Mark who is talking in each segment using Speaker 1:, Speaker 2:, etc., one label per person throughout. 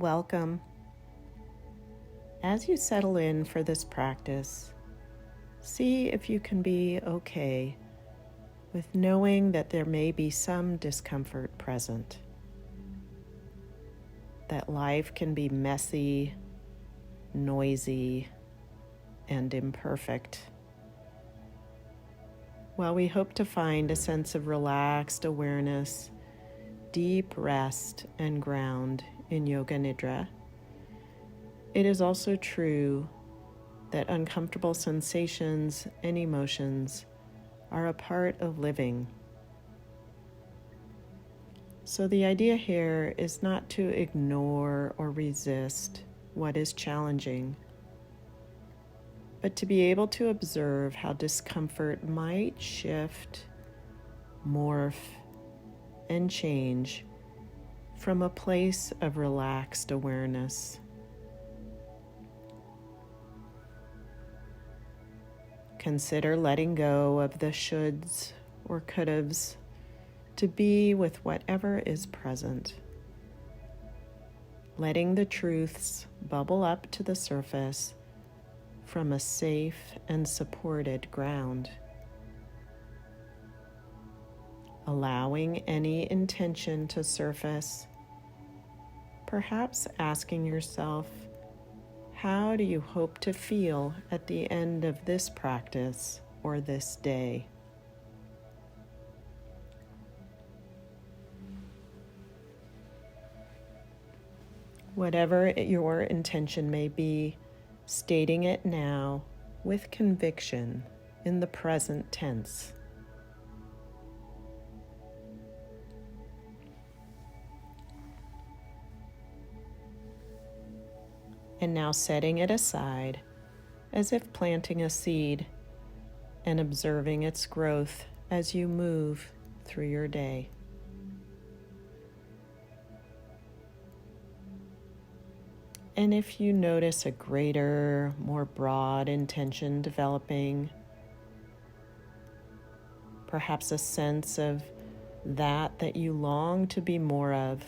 Speaker 1: Welcome. As you settle in for this practice, see if you can be okay with knowing that there may be some discomfort present, that life can be messy, noisy, and imperfect. While we hope to find a sense of relaxed awareness, deep rest, and ground in Yoga Nidra, it is also true that uncomfortable sensations and emotions are a part of living. So the idea here is not to ignore or resist what is challenging, but to be able to observe how discomfort might shift, morph, and change from a place of relaxed awareness. Consider letting go of the shoulds or could'ves to be with whatever is present. Letting the truths bubble up to the surface from a safe and supported ground. Allowing any intention to surface, perhaps asking yourself, how do you hope to feel at the end of this practice or this day? Whatever your intention may be, stating it now with conviction in the present tense. And now setting it aside as if planting a seed and observing its growth as you move through your day. And if you notice a greater, more broad intention developing, perhaps a sense of that you long to be more of,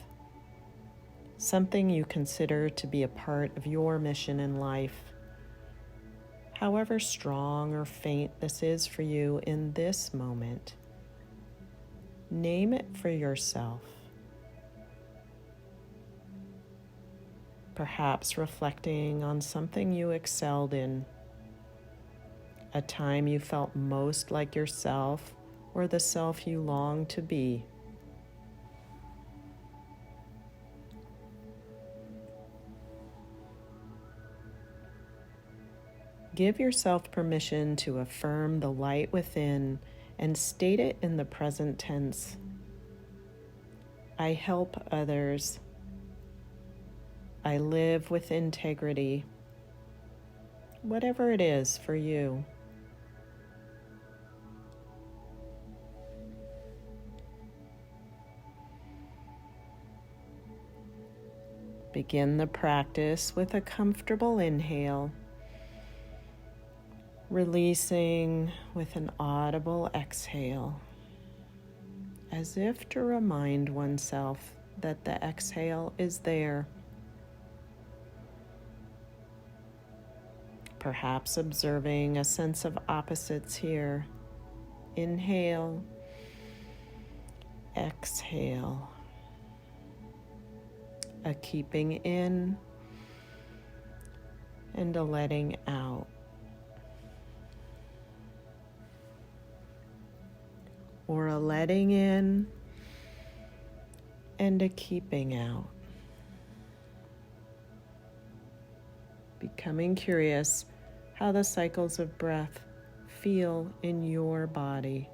Speaker 1: something you consider to be a part of your mission in life, however strong or faint this is for you in this moment, name it for yourself. Perhaps reflecting on something you excelled in, a time you felt most like yourself or the self you long to be. Give yourself permission to affirm the light within and state it in the present tense. I help others. I live with integrity. Whatever it is for you. Begin the practice with a comfortable inhale, releasing with an audible exhale, as if to remind oneself that the exhale is there. Perhaps observing a sense of opposites here. Inhale, exhale, a keeping in and a letting out. Or a letting in and a keeping out. Becoming curious how the cycles of breath feel in your body.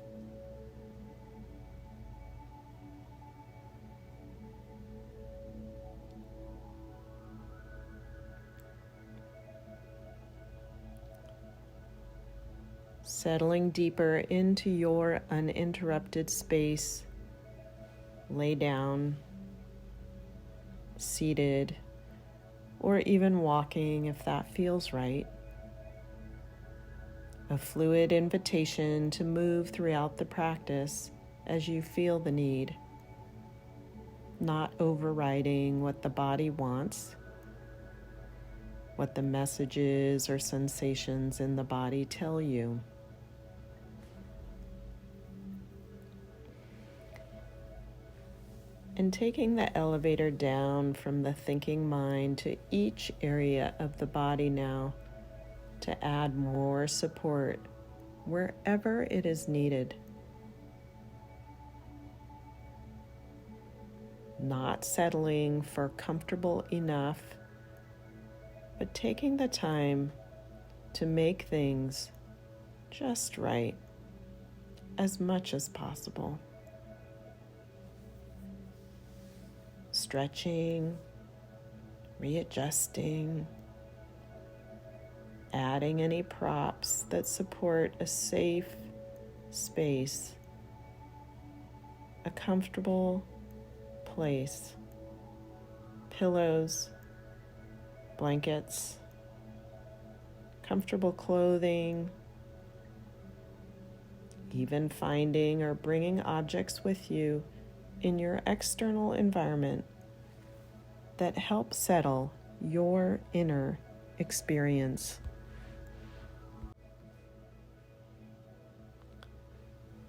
Speaker 1: Settling deeper into your uninterrupted space, lay down, seated, or even walking if that feels right. A fluid invitation to move throughout the practice as you feel the need. not overriding what the body wants, what the messages or sensations in the body tell you. And taking the elevator down from the thinking mind to each area of the body now to add more support wherever it is needed. Not settling for comfortable enough, but taking the time to make things just right as much as possible. Stretching, readjusting, adding any props that support a safe space, a comfortable place, pillows, blankets, comfortable clothing, even finding or bringing objects with you in your external environment that help settle your inner experience.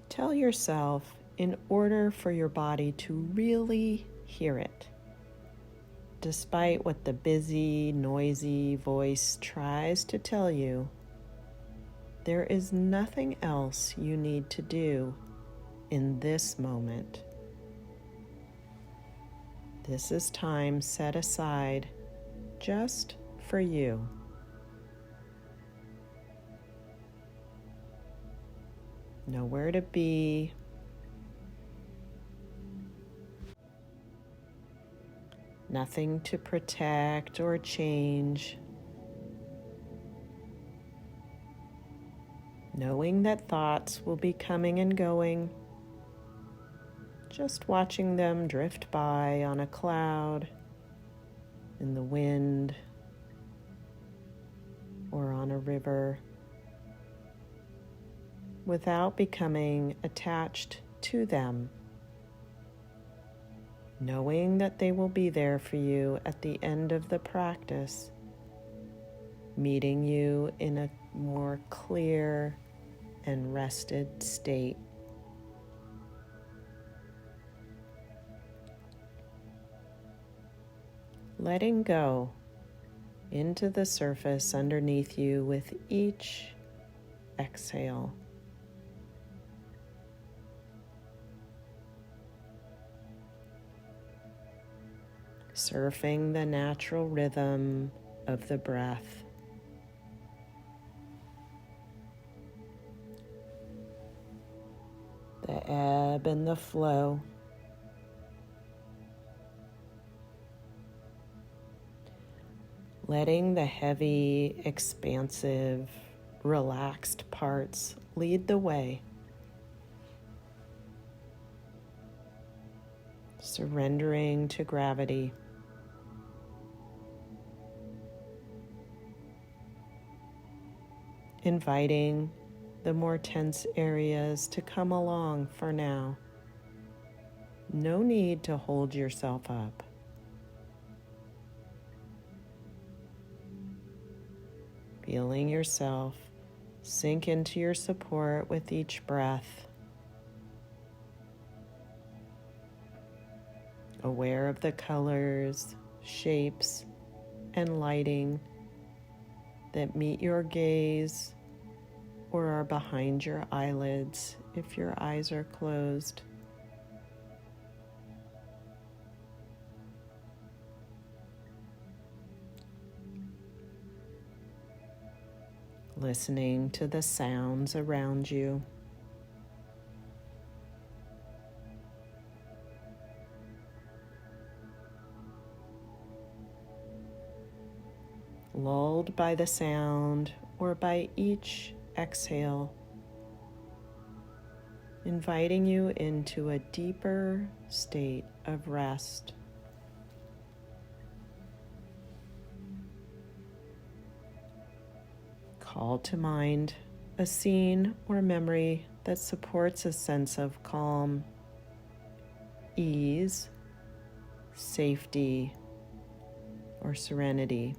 Speaker 1: Tell yourself, in order for your body to really hear it, despite what the busy, noisy voice tries to tell you, there is nothing else you need to do in this moment. This is time set aside just for you. Nowhere to be, nothing to protect or change. Knowing that thoughts will be coming and going, just watching them drift by on a cloud, in the wind, or on a river, without becoming attached to them. Knowing that they will be there for you at the end of the practice, meeting you in a more clear and rested state. Letting go into the surface underneath you with each exhale. Surfing the natural rhythm of the breath. The ebb and the flow. Letting the heavy, expansive, relaxed parts lead the way. Surrendering to gravity. Inviting the more tense areas to come along for now. No need to hold yourself up. Feeling yourself sink into your support with each breath. Aware of the colors, shapes, and lighting that meet your gaze or are behind your eyelids if your eyes are closed. Listening to the sounds around you. Lulled by the sound or by each exhale, inviting you into a deeper state of rest. Call to mind a scene or memory that supports a sense of calm, ease, safety, or serenity.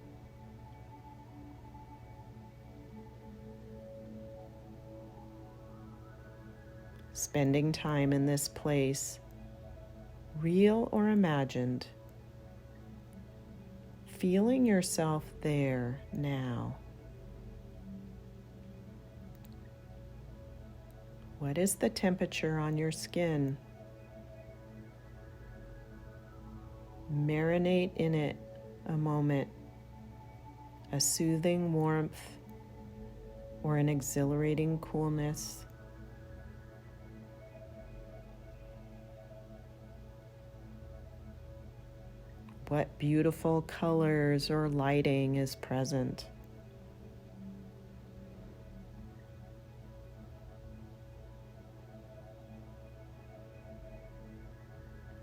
Speaker 1: Spending time in this place, real or imagined, feeling yourself there now. What is the temperature on your skin? Marinate in it a moment, a soothing warmth or an exhilarating coolness. What beautiful colors or lighting is present?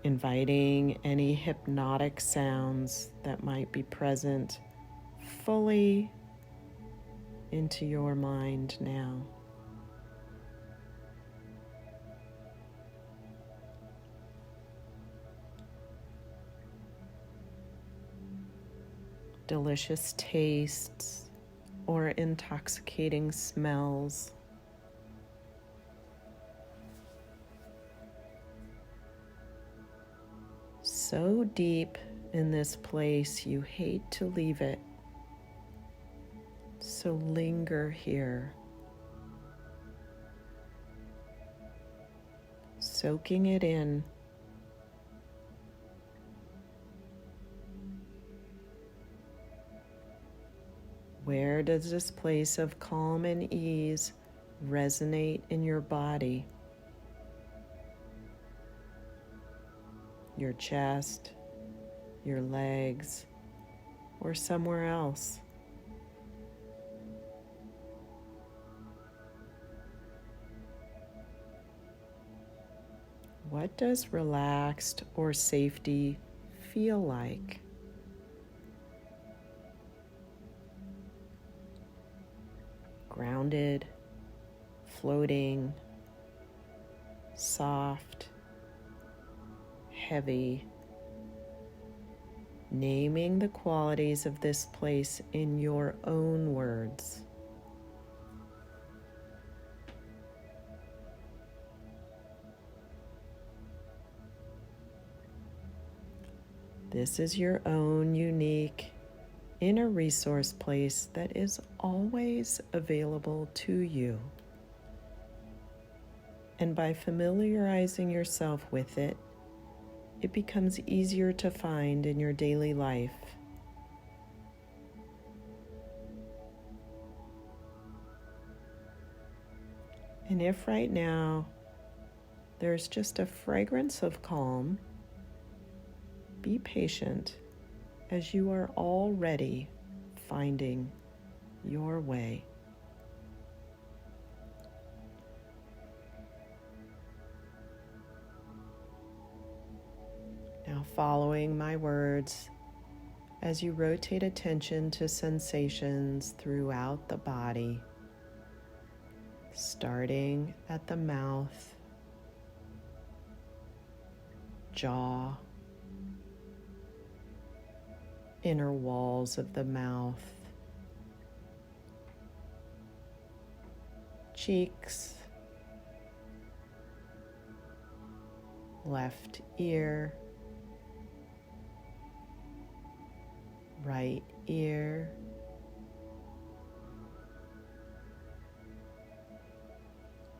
Speaker 1: Inviting any hypnotic sounds that might be present fully into your mind now. Delicious tastes or intoxicating smells. So deep in this place, you hate to leave it. So linger here, soaking it in. Where does this place of calm and ease resonate in your body? Your chest, your legs, or somewhere else? What does relaxed or safety feel like? Grounded, floating, soft, heavy. Naming the qualities of this place in your own words. This is your own unique inner resource place that is always available to you. And by familiarizing yourself with it, it becomes easier to find in your daily life. And if right now there's just a fragrance of calm, be patient as you are already finding your way. Now, following my words, as you rotate attention to sensations throughout the body, starting at the mouth, jaw, inner walls of the mouth, cheeks, left ear, right ear,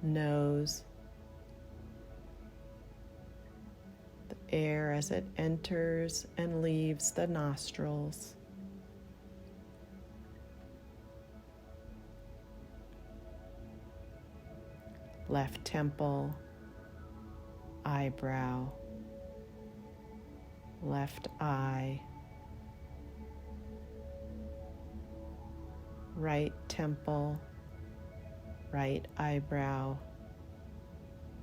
Speaker 1: nose, the air as it enters and leaves the nostrils, left temple, eyebrow, left eye, right temple, right eyebrow,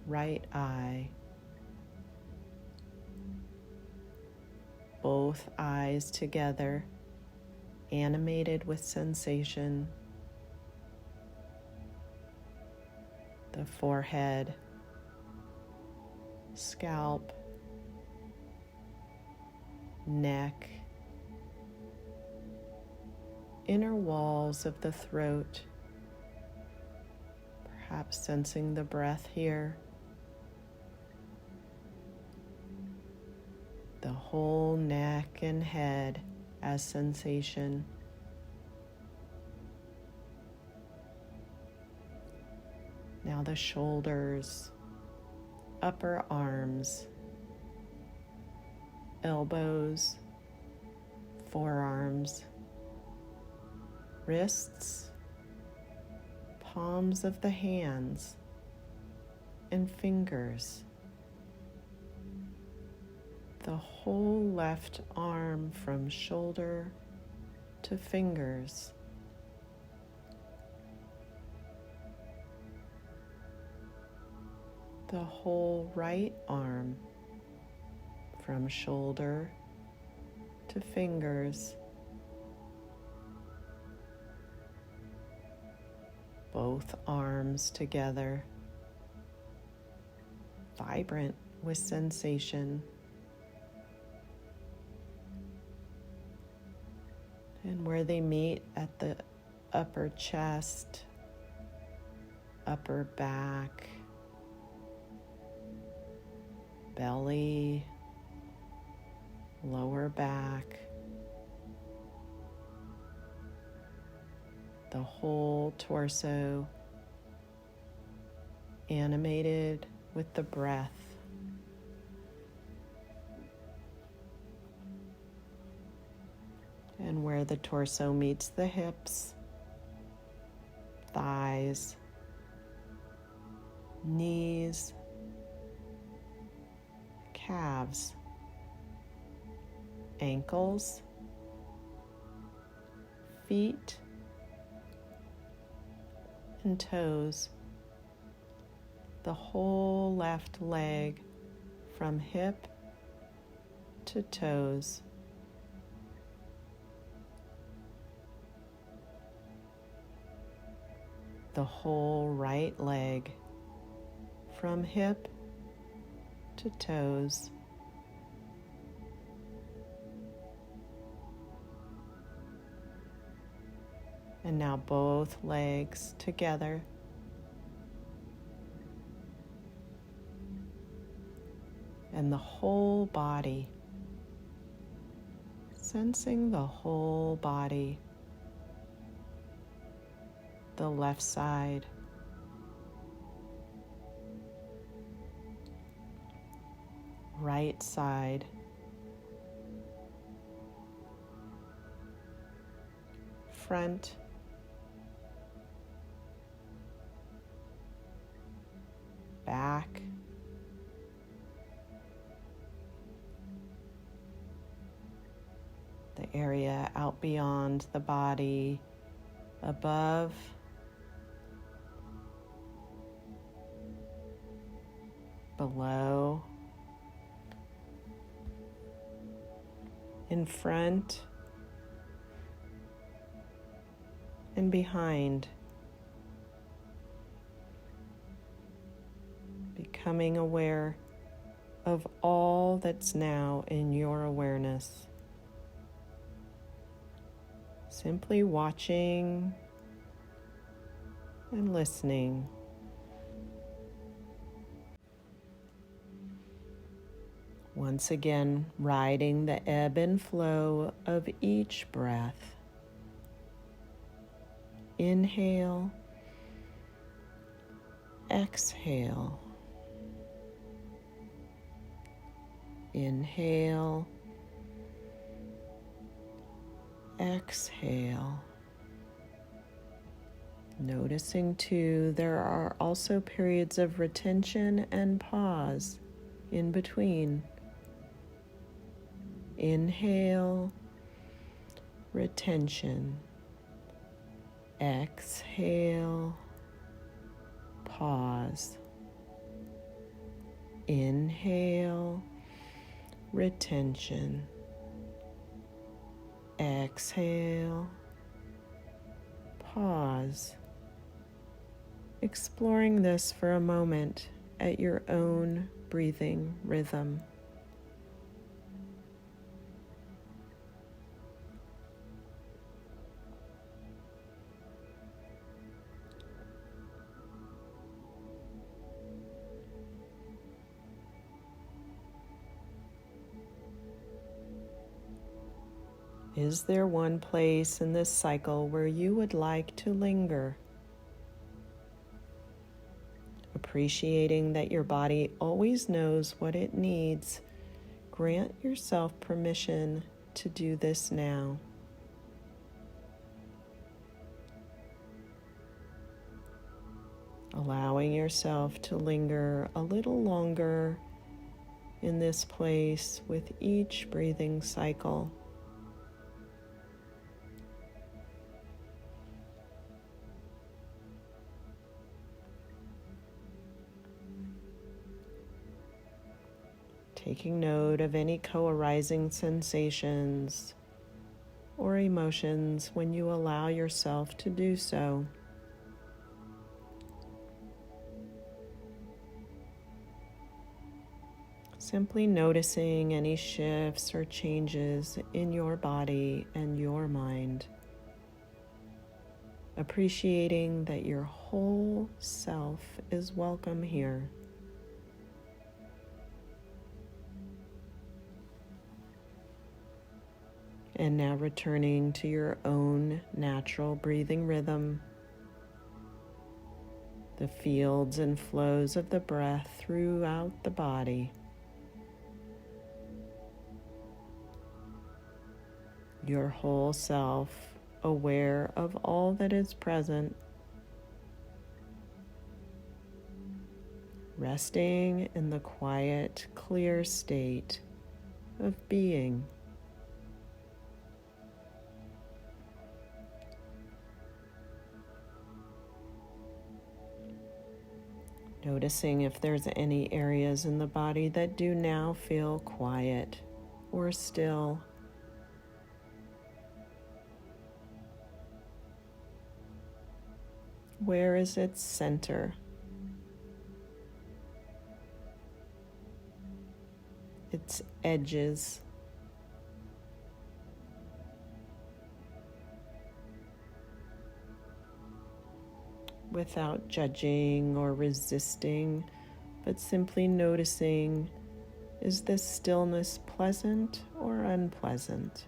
Speaker 1: right eye, both eyes together, animated with sensation, the forehead, scalp, neck, inner walls of the throat, perhaps sensing the breath here, the whole neck and head as sensation. Now the shoulders, upper arms, elbows, forearms, wrists, palms of the hands, and fingers. The whole left arm from shoulder to fingers. The whole right arm from shoulder to fingers. Both arms together, vibrant with sensation. And where they meet at the upper chest, upper back, belly, lower back, the whole torso animated with the breath. And where the torso meets the hips, thighs, knees, calves, ankles, feet, and toes. The whole left leg from hip to toes. The whole right leg from hip to toes. And now both legs together. And the whole body, sensing the whole body. The left side, right side, front, back, the area out beyond the body, above, below, in front, and behind. Becoming aware of all that's now in your awareness. Simply watching and listening. Once again, riding the ebb and flow of each breath. Inhale, exhale. Inhale, exhale. Noticing too, there are also periods of retention and pause in between. Inhale, retention. Exhale, pause. Inhale, retention. Exhale, pause. Exploring this for a moment at your own breathing rhythm. Is there one place in this cycle where you would like to linger? Appreciating that your body always knows what it needs, grant yourself permission to do this now. Allowing yourself to linger a little longer in this place with each breathing cycle. Taking note of any co-arising sensations or emotions when you allow yourself to do so. Simply noticing any shifts or changes in your body and your mind. Appreciating that your whole self is welcome here. And now returning to your own natural breathing rhythm, the fields and flows of the breath throughout the body. Your whole self aware of all that is present, resting in the quiet, clear state of being. Noticing if there's any areas in the body that do now feel quiet or still. Where is its center? Its edges? Without judging or resisting, but simply noticing, is this stillness pleasant or unpleasant?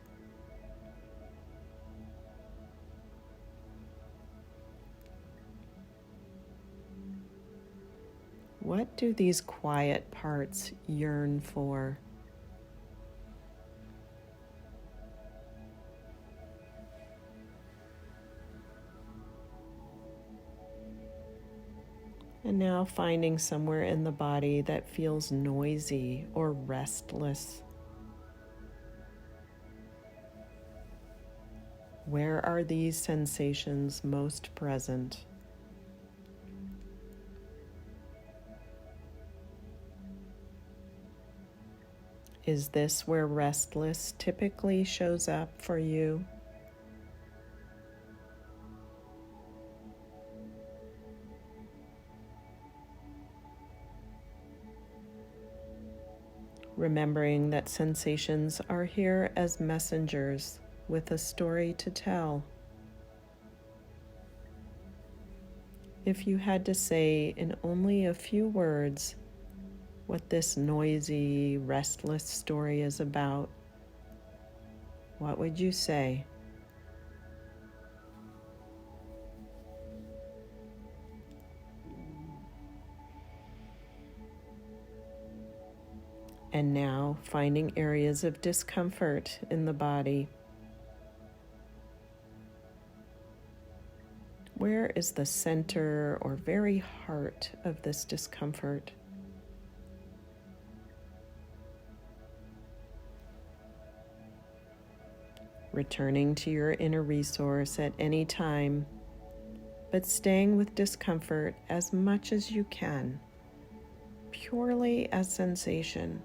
Speaker 1: What do these quiet parts yearn for? And now finding somewhere in the body that feels noisy or restless. Where are these sensations most present? Is this where restless typically shows up for you? Remembering that sensations are here as messengers with a story to tell. If you had to say in only a few words what this noisy, restless story is about, what would you say? And now finding areas of discomfort in the body. Where is the center or very heart of this discomfort? Returning to your inner resource at any time, but staying with discomfort as much as you can, purely as sensation.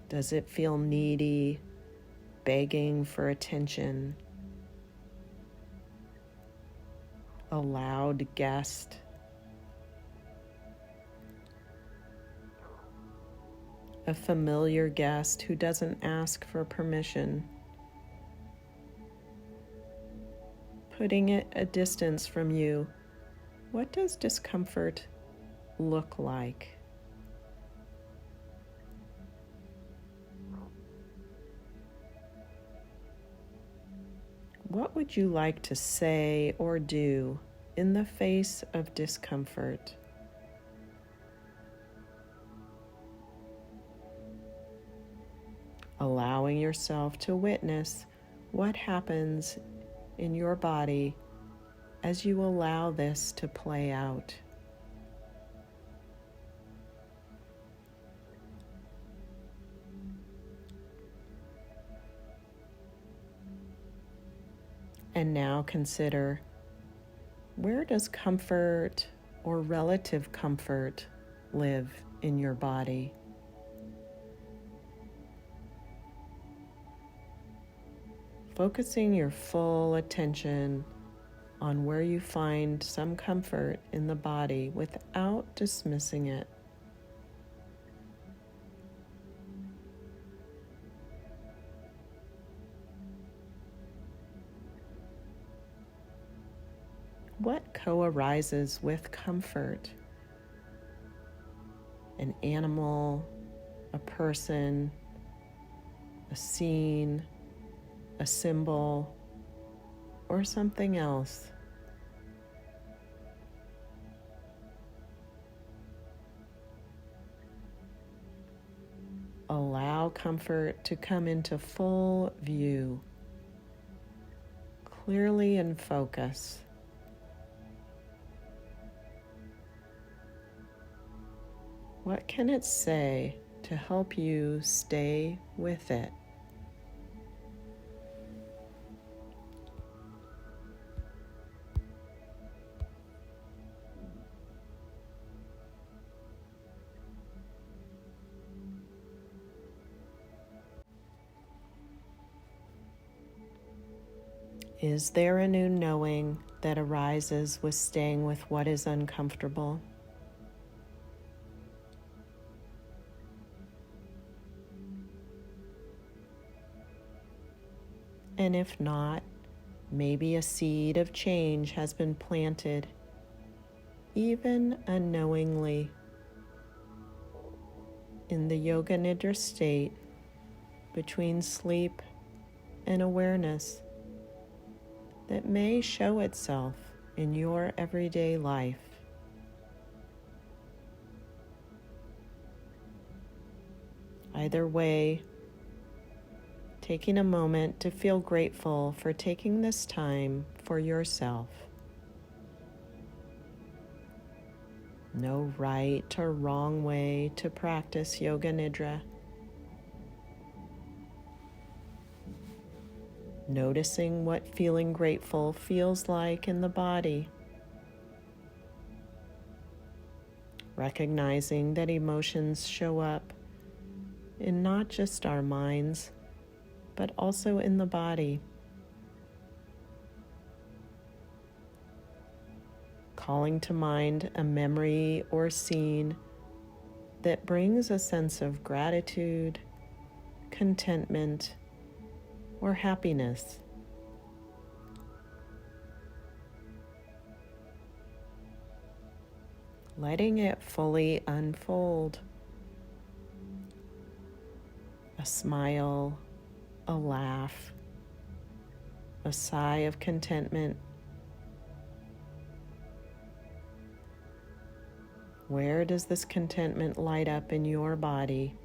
Speaker 1: Does it feel needy, begging for attention? A loud guest? A familiar guest who doesn't ask for permission? Putting it a distance from you, what does discomfort look like? What would you like to say or do in the face of discomfort? Allowing yourself to witness what happens in your body as you allow this to play out. And now consider, where does comfort or relative comfort live in your body? Focusing your full attention on where you find some comfort in the body without dismissing it. What co-arises with comfort? An animal, a person, a scene, a symbol, or something else. Allow comfort to come into full view, clearly in focus. What can it say to help you stay with it? Is there a new knowing that arises with staying with what is uncomfortable? And if not, maybe a seed of change has been planted, even unknowingly, in the Yoga Nidra state between sleep and awareness that may show itself in your everyday life. Either way, taking a moment to feel grateful for taking this time for yourself. No right or wrong way to practice Yoga Nidra. Noticing what feeling grateful feels like in the body. Recognizing that emotions show up in not just our minds, but also in the body. Calling to mind a memory or scene that brings a sense of gratitude, contentment, or happiness. Letting it fully unfold. A smile, a laugh, a sigh of contentment. Where does this contentment light up in your body?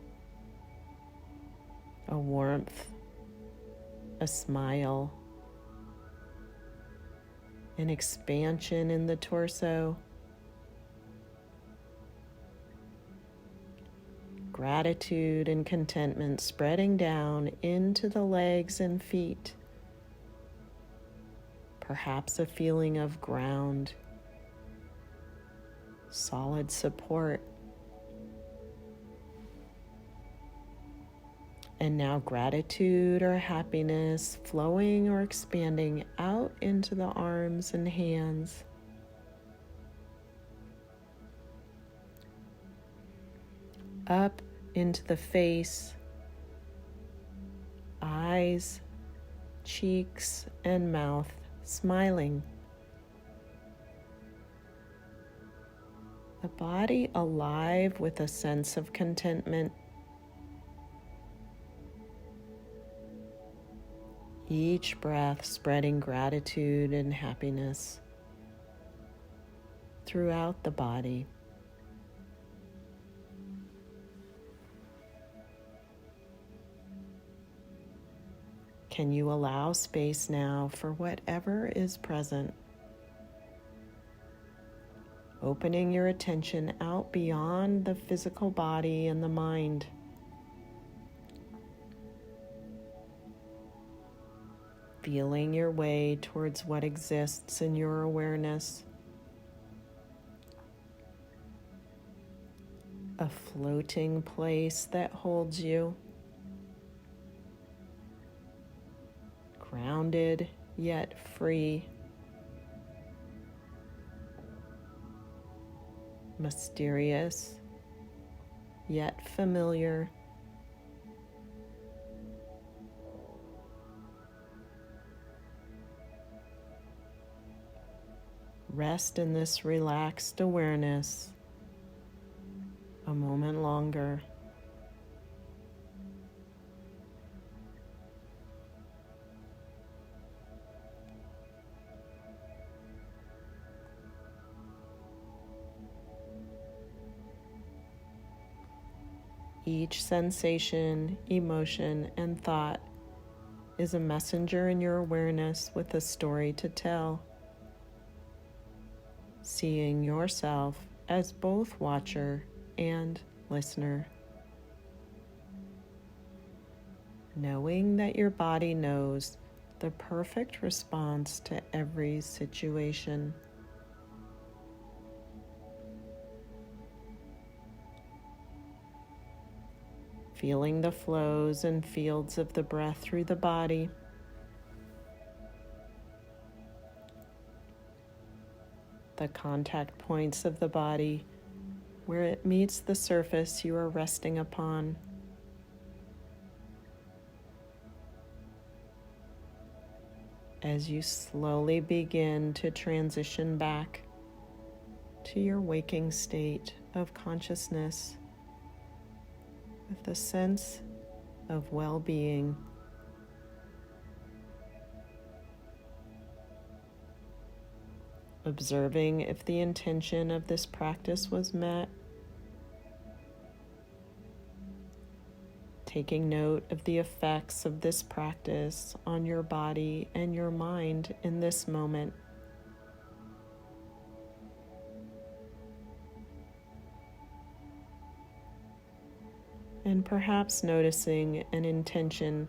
Speaker 1: A warmth, a smile, an expansion in the torso, gratitude and contentment spreading down into the legs and feet. Perhaps a feeling of ground, solid support. And now gratitude or happiness flowing or expanding out into the arms and hands. Up into the face, eyes, cheeks, and mouth smiling. The body alive with a sense of contentment. Each breath spreading gratitude and happiness throughout the body. Can you allow space now for whatever is present? Opening your attention out beyond the physical body and the mind. Feeling your way towards what exists in your awareness. A floating place that holds you. Grounded yet free. Mysterious yet familiar. Rest in this relaxed awareness a moment longer. Each sensation, emotion, and thought is a messenger in your awareness with a story to tell. Seeing yourself as both watcher and listener. Knowing that your body knows the perfect response to every situation. Feeling the flows and fields of the breath through the body. The contact points of the body where it meets the surface you are resting upon. As you slowly begin to transition back to your waking state of consciousness with a sense of well-being. Observing if the intention of this practice was met. Taking note of the effects of this practice on your body and your mind in this moment. And perhaps noticing an intention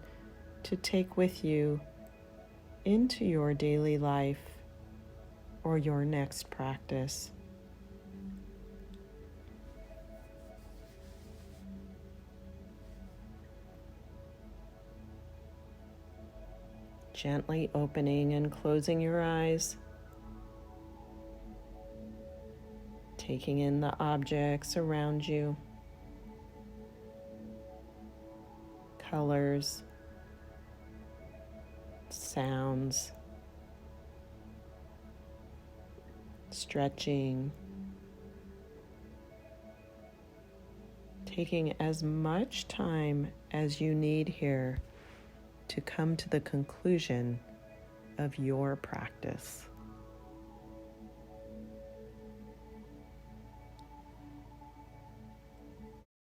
Speaker 1: to take with you into your daily life or your next practice. Gently opening and closing your eyes, taking in the objects around you, colors, sounds, stretching, taking as much time as you need here to come to the conclusion of your practice.